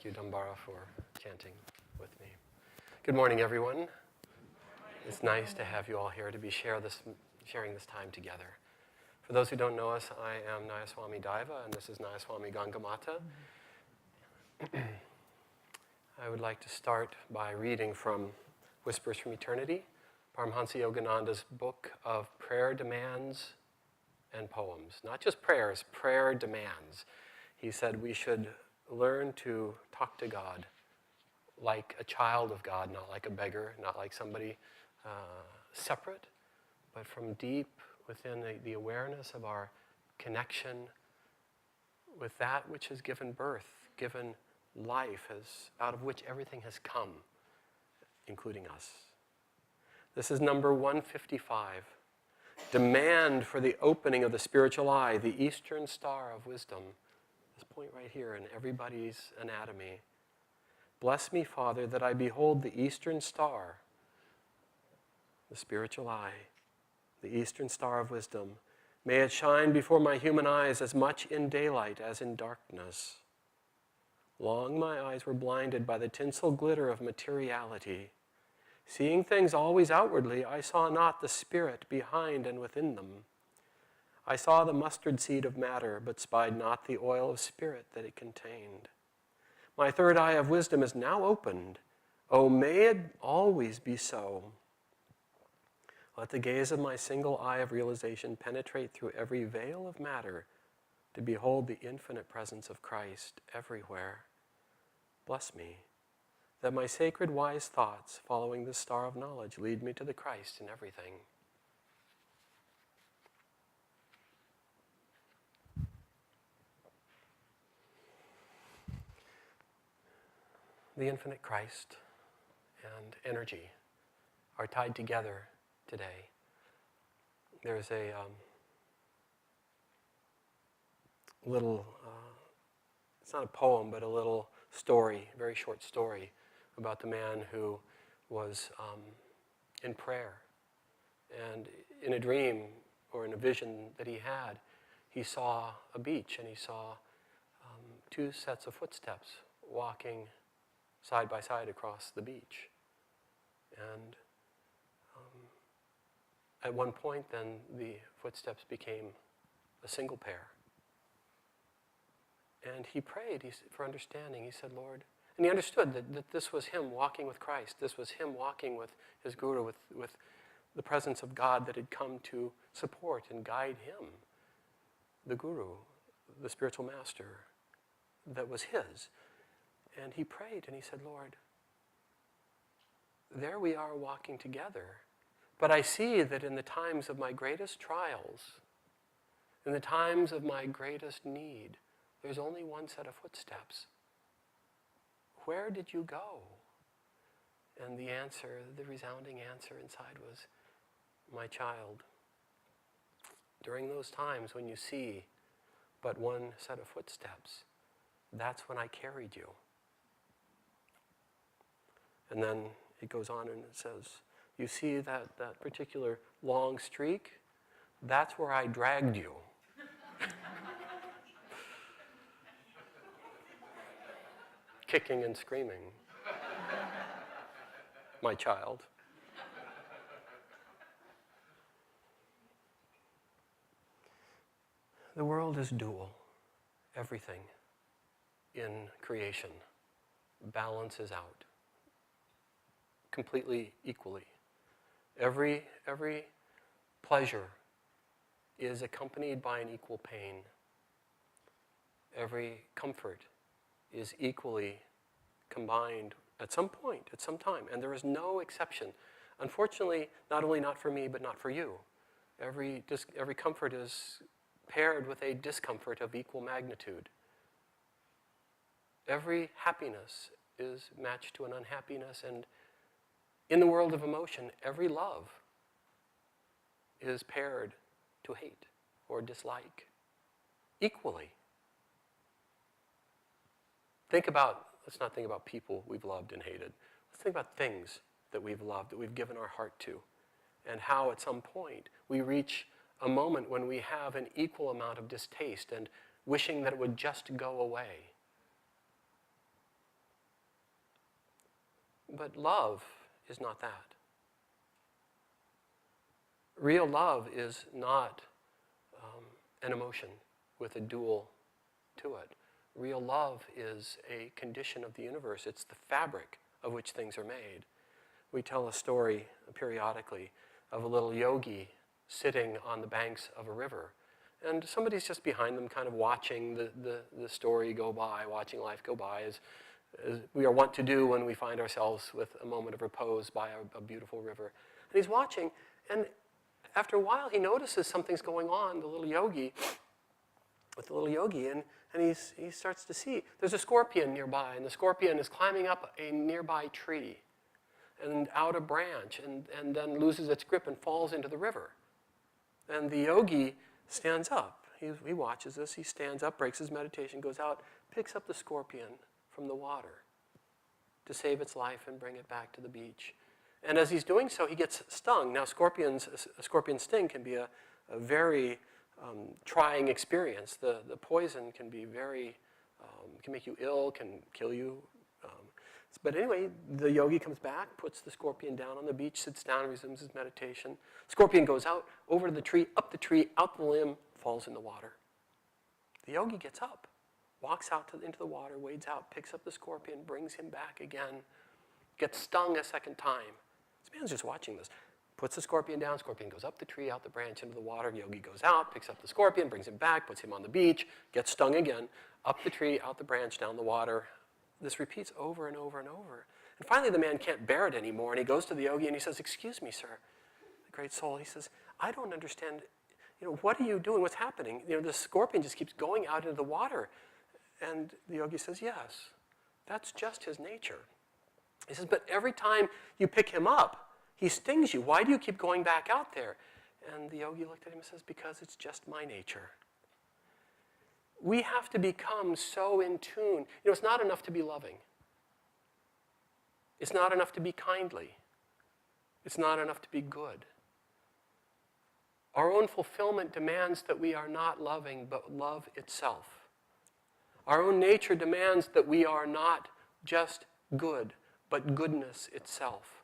Thank you, Dambara, for chanting with me. Good morning, everyone. It's nice to have you all here to be sharing this time together. For those who don't know us, I am Nayaswami Daiva, and this is Nayaswami Gangamata. I would like to start by reading from Whispers from Eternity, Paramhansa Yogananda's book of prayer demands and poems. Not just prayers, prayer demands. He said we should learn to talk to God like a child of God, not like a beggar, not like somebody separate, but from deep within the awareness of our connection with that which has given birth, given life, out of which everything has come, including us. This is number 155. Demand for the opening of the spiritual eye, the eastern star of wisdom. This point right here in everybody's anatomy. Bless me, Father, that I behold the eastern star, the spiritual eye, the eastern star of wisdom. May it shine before my human eyes as much in daylight as in darkness. Long my eyes were blinded by the tinsel glitter of materiality. Seeing things always outwardly, I saw not the spirit behind and within them. I saw the mustard seed of matter, but spied not the oil of spirit that it contained. My third eye of wisdom is now opened. Oh, may it always be so. Let the gaze of my single eye of realization penetrate through every veil of matter to behold the infinite presence of Christ everywhere. Bless me, that my sacred wise thoughts, following the star of knowledge, lead me to the Christ in everything. The infinite Christ and energy are tied together today. There's a little, it's not a poem, but a little story, very short story, about the man who was in prayer. And in a dream or in a vision that he had, he saw a beach and he saw two sets of footsteps walking side by side across the beach. And at one point then the footsteps became a single pair. And he prayed for understanding. He said, Lord, and he understood that this was him walking with Christ. This was him walking with his guru, with the presence of God that had come to support and guide him, the guru, the spiritual master that was his. And he prayed and he said, Lord, there we are walking together. But I see that in the times of my greatest trials, in the times of my greatest need, there's only one set of footsteps. Where did you go? And the answer, the resounding answer inside was, my child, during those times when you see but one set of footsteps, that's when I carried you. And then it goes on and it says, you see that particular long streak? That's where I dragged you. Kicking and screaming. My child. The world is dual. Everything in creation balances out completely equally. Every pleasure is accompanied by an equal pain. Every comfort is equally combined at some point, at some time, and there is no exception. Unfortunately, not only not for me, but not for you. Every comfort is paired with a discomfort of equal magnitude. Every happiness is matched to an unhappiness, and in the world of emotion, every love is paired to hate or dislike equally. Let's not think about people we've loved and hated. Let's think about things that we've loved, that we've given our heart to, and how at some point we reach a moment when we have an equal amount of distaste and wishing that it would just go away. But love is not that. Real love is not an emotion with a dual to it. Real love is a condition of the universe. It's the fabric of which things are made. We tell a story periodically of a little yogi sitting on the banks of a river. And somebody's just behind them kind of watching the story go by, watching life go by, as we are wont to do when we find ourselves with a moment of repose by a beautiful river. And he's watching, and after a while he notices something's going on, the little yogi, and he starts to see there's a scorpion nearby, and the scorpion is climbing up a nearby tree and out a branch, and then loses its grip and falls into the river. And the yogi stands up. He watches this. He stands up, breaks his meditation, goes out, picks up the scorpion from the water to save its life and bring it back to the beach. And as he's doing so, he gets stung. Now, a scorpion sting can be a very trying experience. The poison can be very, can make you ill, can kill you. But anyway, the yogi comes back, puts the scorpion down on the beach, sits down, resumes his meditation. Scorpion goes out, over the tree, up the tree, out the limb, falls in the water. The yogi gets up, walks out into the water, wades out, picks up the scorpion, brings him back again, gets stung a second time. This man's just watching this. Puts the scorpion down, scorpion goes up the tree, out the branch, into the water. Yogi goes out, picks up the scorpion, brings him back, puts him on the beach, gets stung again, up the tree, out the branch, down the water. This repeats over and over and over. And finally the man can't bear it anymore, and he goes to the yogi and he says, "Excuse me, sir," the great soul. He says, "I don't understand, what are you doing? What's happening? The scorpion just keeps going out into the water." And the yogi says, "Yes, that's just his nature." He says, "But every time you pick him up, he stings you. Why do you keep going back out there?" And the yogi looked at him and says, "Because it's just my nature." We have to become so in tune. It's not enough to be loving. It's not enough to be kindly. It's not enough to be good. Our own fulfillment demands that we are not loving, but love itself. Our own nature demands that we are not just good, but goodness itself.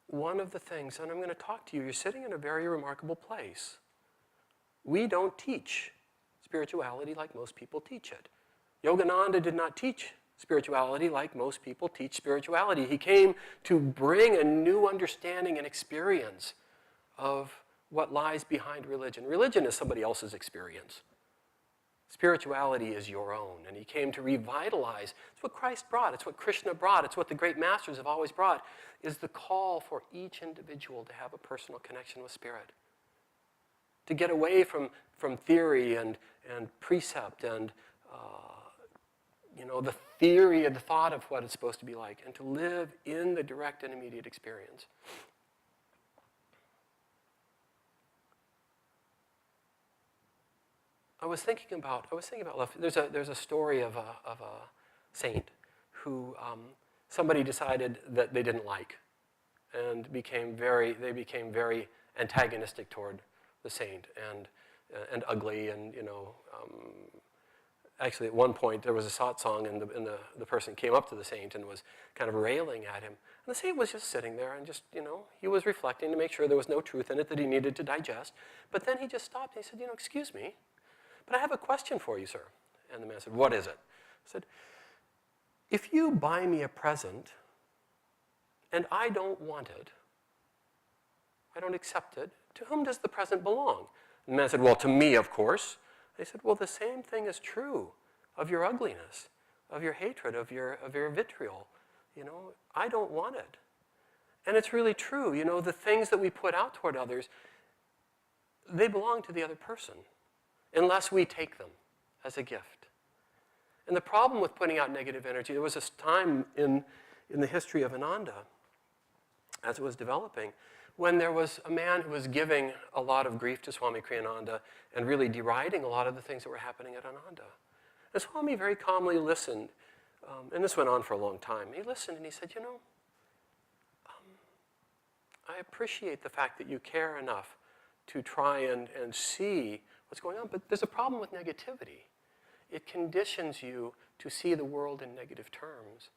One of the things, and I'm going to talk to you, you're sitting in a very remarkable place. We don't teach spirituality like most people teach it. Yogananda did not teach spirituality like most people teach spirituality. He came to bring a new understanding and experience of what lies behind religion. Religion is somebody else's experience. Spirituality is your own, and he came to revitalize. It's what Christ brought. It's what Krishna brought. It's what the great masters have always brought, is the call for each individual to have a personal connection with spirit. To get away from theory and precept and the theory and the thought of what it's supposed to be like, and to live in the direct and immediate experience. I was thinking about love. There's a story of a saint who somebody decided that they didn't like, and they became very antagonistic toward the saint and ugly, and actually at one point there was a satsang, and the person came up to the saint and was kind of railing at him, and the saint was just sitting there and just he was reflecting to make sure there was no truth in it that he needed to digest. But then he just stopped and he said, "Excuse me, but I have a question for you, sir." And the man said, "What is it?" I said, "If you buy me a present and I don't want it, I don't accept it, to whom does the present belong?" And the man said, "Well, to me, of course." They said, "Well, the same thing is true of your ugliness, of your hatred, of your vitriol. I don't want it." And it's really true. The things that we put out toward others, they belong to the other person, unless we take them as a gift. And the problem with putting out negative energy, there was this time in the history of Ananda, as it was developing, when there was a man who was giving a lot of grief to Swami Kriyananda and really deriding a lot of the things that were happening at Ananda. And Swami very calmly listened, and this went on for a long time. He listened and he said, I appreciate the fact that you care enough to try and see what's going on, but there's a problem with negativity. it conditions you to see the world in negative terms.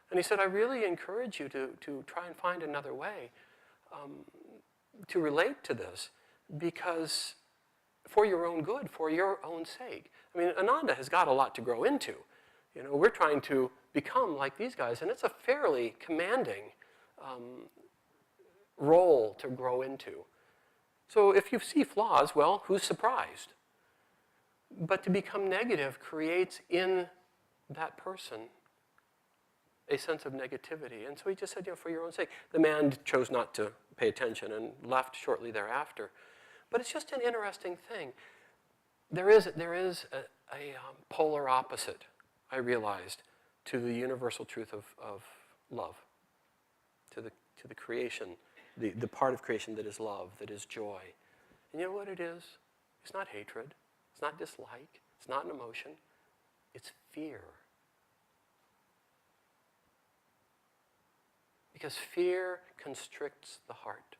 And he said, I really encourage you to try and find another way to relate to this, because for your own good, for your own sake. I mean, Ananda has got a lot to grow into. You know, we're trying to become like these guys, and it's a fairly commanding role to grow into. So if you see flaws, well, who's surprised? But to become negative creates in that person a sense of negativity. And so he just said, for your own sake. The man chose not to pay attention and left shortly thereafter. But it's just an interesting thing. There is a polar opposite, I realized, to the universal truth of love, to the creation, the part of creation that is love, that is joy. And you know what it is? It's not hatred. It's not dislike. It's not an emotion. It's fear. Because fear constricts the heart.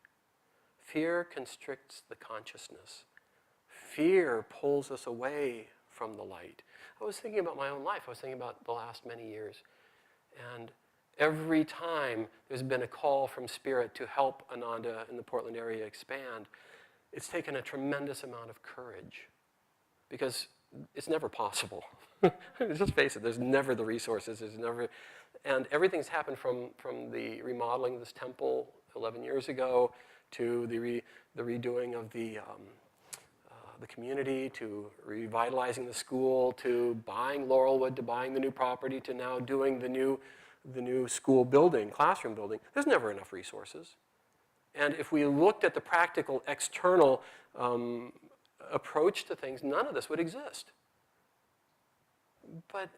Fear constricts the consciousness. Fear pulls us away from the light. I was thinking about my own life. I was thinking about the last many years. And every time there's been a call from Spirit to help Ananda in the Portland area expand, it's taken a tremendous amount of courage. Because it's never possible. Just face it, there's never the resources, there's never, and everything's happened from the remodeling of this temple 11 years ago to the redoing of the community, to revitalizing the school, to buying Laurelwood, to buying the new property, to now doing the new school building, classroom building. There's never enough resources. And if we looked at the practical external approach to things, none of this would exist. But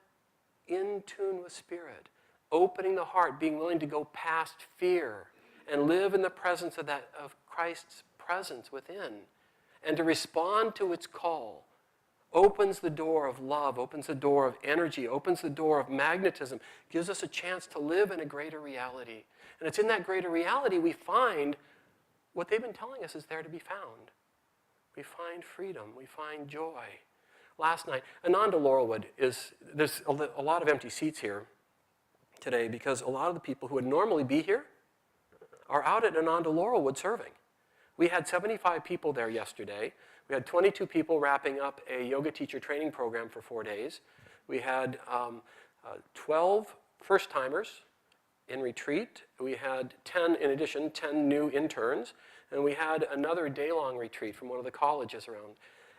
in tune with Spirit, opening the heart, being willing to go past fear and live in the presence of Christ's presence within, and to respond to its call, opens the door of love, opens the door of energy, opens the door of magnetism, gives us a chance to live in a greater reality. And it's in that greater reality we find what they've been telling us is there to be found. We find freedom, we find joy. Last night, Ananda Laurelwood there's a lot of empty seats here today because a lot of the people who would normally be here are out at Ananda Laurelwood serving. We had 75 people there yesterday. We had 22 people wrapping up a yoga teacher training program for 4 days. We had 12 first-timers in retreat. We had 10 new interns. And we had another day-long retreat from one of the colleges around.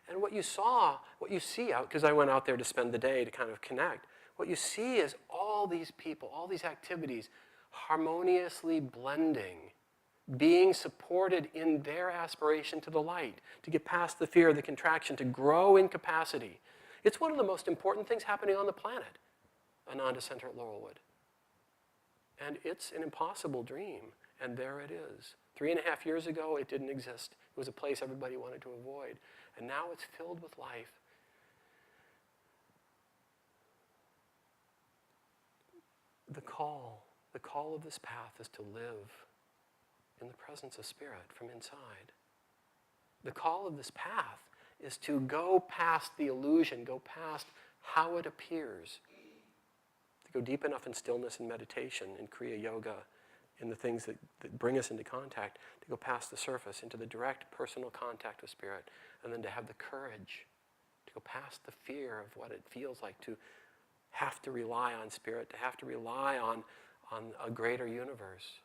And what you see out, because I went out there to spend the day to kind of connect, what you see is all these people, all these activities harmoniously blending, being supported in their aspiration to the light, to get past the fear, the contraction, to grow in capacity. It's one of the most important things happening on the planet, Ananda Center at Laurelwood. And it's an impossible dream, and there it is. 3.5 years ago, it didn't exist. It was a place everybody wanted to avoid. And now it's filled with life. The call of this path is to live in the presence of Spirit from inside. The call of this path is to go past the illusion, go past how it appears, to go deep enough in stillness and meditation and Kriya Yoga, in the things that bring us into contact, to go past the surface into the direct personal contact with Spirit, and then to have the courage to go past the fear of what it feels like to have to rely on Spirit, to have to rely on a greater universe,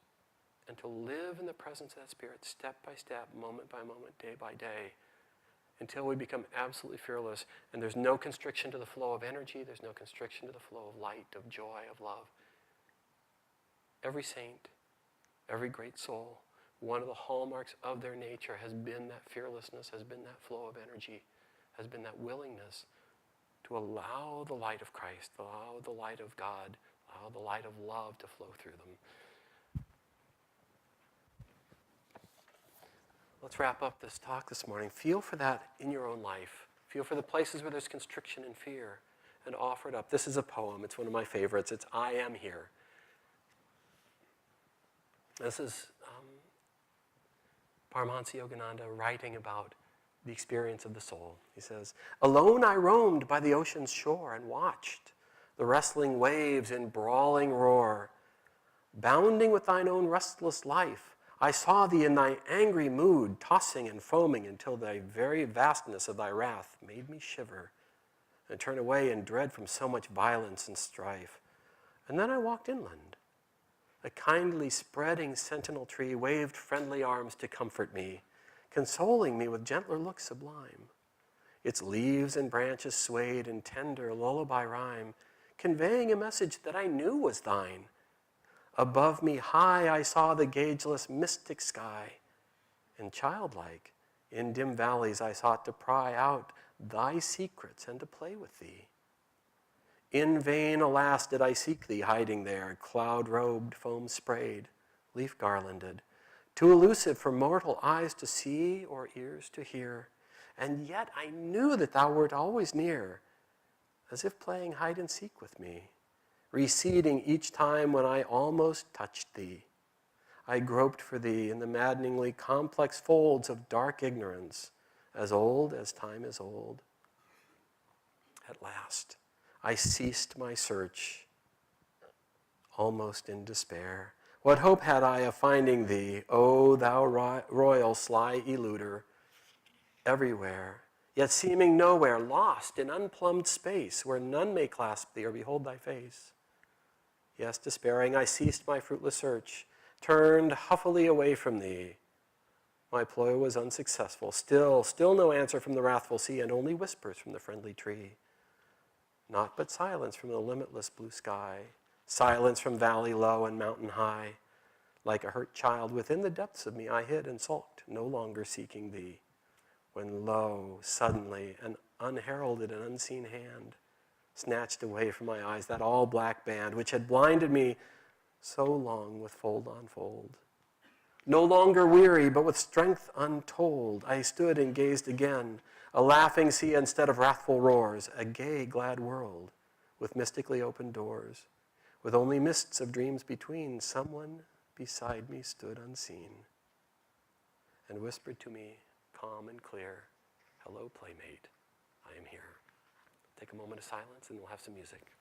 and to live in the presence of that Spirit step by step, moment by moment, day by day, until we become absolutely fearless, and there's no constriction to the flow of energy, there's no constriction to the flow of light, of joy, of love. Every saint, every great soul, one of the hallmarks of their nature has been that fearlessness, has been that flow of energy, has been that willingness to allow the light of Christ, allow the light of God, allow the light of love to flow through them. Let's wrap up this talk this morning. Feel for that in your own life. Feel for the places where there's constriction and fear, and offer it up. This is a poem. It's one of my favorites. It's I Am Here. This is Paramahansa Yogananda writing about the experience of the soul. He says, alone I roamed by the ocean's shore and watched the wrestling waves in brawling roar. Bounding with thine own restless life, I saw thee in thy angry mood, tossing and foaming until the very vastness of thy wrath made me shiver and turn away in dread from so much violence and strife. And then I walked inland. A kindly spreading sentinel tree waved friendly arms to comfort me, consoling me with gentler looks sublime. Its leaves and branches swayed in tender lullaby rhyme, conveying a message that I knew was thine. Above me high I saw the gaugeless mystic sky, and childlike, in dim valleys I sought to pry out thy secrets and to play with thee. In vain, alas, did I seek thee hiding there, cloud-robed, foam-sprayed, leaf-garlanded, too elusive for mortal eyes to see or ears to hear. And yet I knew that thou wert always near, as if playing hide-and-seek with me, receding each time when I almost touched thee. I groped for thee in the maddeningly complex folds of dark ignorance, as old as time is old. At last, I ceased my search, almost in despair. What hope had I of finding thee, O thou royal sly eluder, everywhere, yet seeming nowhere, lost in unplumbed space, where none may clasp thee or behold thy face? Yes, despairing, I ceased my fruitless search, turned huffily away from thee. My ploy was unsuccessful. Still no answer from the wrathful sea, and only whispers from the friendly tree. Naught but silence from the limitless blue sky, silence from valley low and mountain high. Like a hurt child, within the depths of me I hid and sulked, no longer seeking thee. When lo, suddenly, an unheralded and unseen hand snatched away from my eyes that all-black band which had blinded me so long with fold on fold. No longer weary, but with strength untold, I stood and gazed again, a laughing sea instead of wrathful roars, a gay, glad world with mystically open doors. With only mists of dreams between, someone beside me stood unseen and whispered to me, calm and clear, hello, playmate, I am here. Take a moment of silence and we'll have some music.